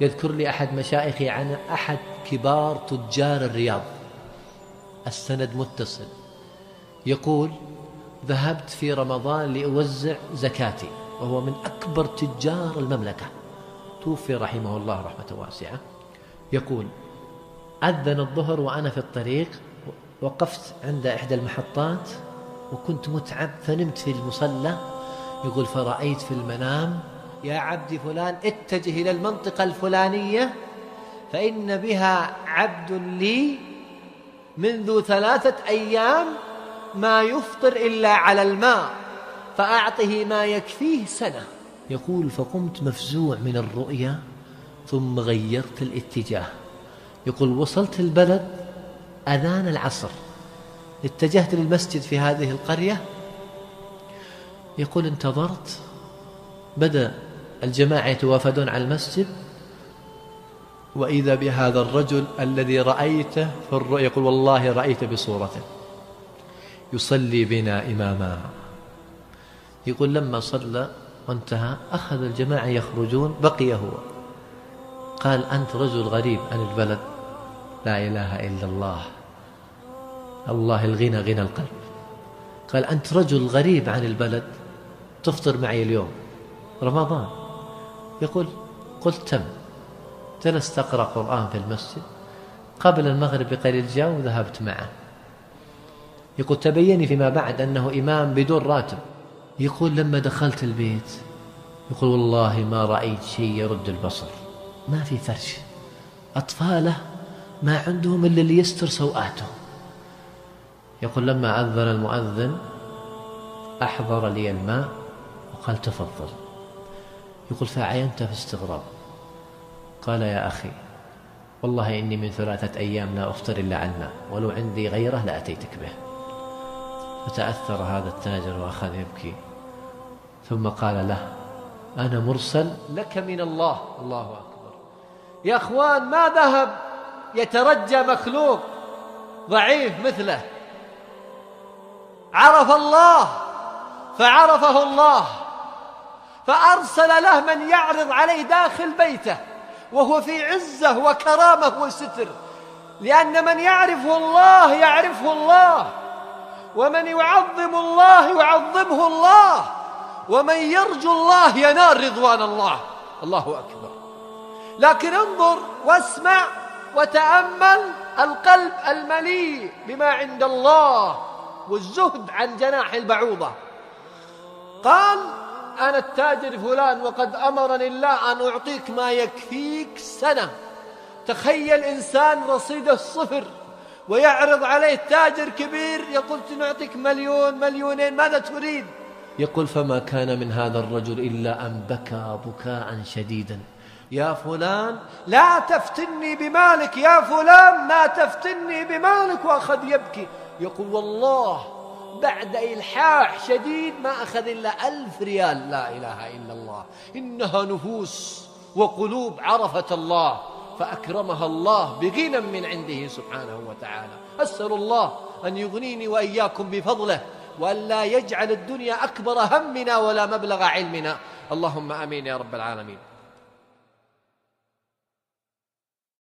يذكر لي أحد مشايخي عن أحد كبار تجار الرياض، السند متصل، يقول: ذهبت في رمضان لأوزع زكاتي، وهو من أكبر تجار المملكة، توفي رحمه الله رحمة واسعة. يقول: أذن الظهر وأنا في الطريق، وقفت عند إحدى المحطات وكنت متعب فنمت في المصلى. يقول: فرأيت في المنام: يا عبد فلان اتجه إلى المنطقة الفلانية فإن بها عبد لي منذ 3 أيام ما يفطر إلا على الماء، فأعطه ما يكفيه سنة. يقول: فقمت مفزوع من الرؤيا ثم غيرت الاتجاه. يقول: وصلت البلد أذان العصر، اتجهت للمسجد في هذه القرية. يقول: انتظرت، بدأ الجماعة يتوافدون على المسجد، وإذا بهذا الرجل الذي رأيته في الرؤيا، يقول: والله رأيت بصورته يصلي بنا إماما. يقول: لما صلى وانتهى أخذ الجماعة يخرجون، بقي هو. قال: أنت رجل غريب عن البلد، لا إله إلا الله، الله الغنى غنى القلب. قال: أنت رجل غريب عن البلد، تفطر معي اليوم رمضان. يقول: قلت تم. جلست أقرأ قرآن في المسجد، قبل المغرب بقليل جاء وذهبت معه. يقول: تبيني فيما بعد أنه إمام بدون راتب. يقول: لما دخلت البيت، يقول: والله ما رأيت شيء يرد البصر، ما في فرش، أطفاله ما عندهم إلا اللي يستر سوءاتهم. يقول: لما أذن المؤذن أحضر لي الماء وقال: تفضل. يقول: فعينت في استغراب. قال: يا أخي، والله إني من 3 أيام لا أفطر إلا على الماء، ولو عندي غيره لأتيتك به. فتأثر هذا التاجر وأخذ يبكي، ثم قال له: أنا مرسل لك من الله. الله أكبر. يا أخوان، ما ذهب يترجى مخلوق ضعيف مثله، عرف الله فعرفه الله، فأرسل له من يعرض عليه داخل بيته وهو في عزة وكرامة وستر، لأن من يعرفه الله يعرفه الله، ومن يعظم الله يعظمه الله، ومن يرجو الله ينال رضوان الله. الله أكبر. لكن انظر واسمع وتأمل القلب المليء بما عند الله والزهد عن جناح البعوضة. قال: أنا التاجر فلان وقد أمرني الله أن أعطيك ما يكفيك سنة. تخيل إنسان رصيده 0 ويعرض عليه تاجر كبير يقول: نعطيك 1,000,000 2,000,000، ماذا تريد؟ يقول: فما كان من هذا الرجل إلا أن بكى بكاء شديدا: يا فلان لا تفتني بمالك، يا فلان لا تفتني بمالك، وأخذ يبكي. يقول: والله بعد إلحاح شديد ما أخذ إلا 1000 ريال. لا إله إلا الله. إنها نفوس وقلوب عرفت الله فأكرمها الله بغنى من عنده سبحانه وتعالى. أسأل الله أن يغنيني وإياكم بفضله، وأن لا يجعل الدنيا أكبر همنا ولا مبلغ علمنا. اللهم آمين يا رب العالمين.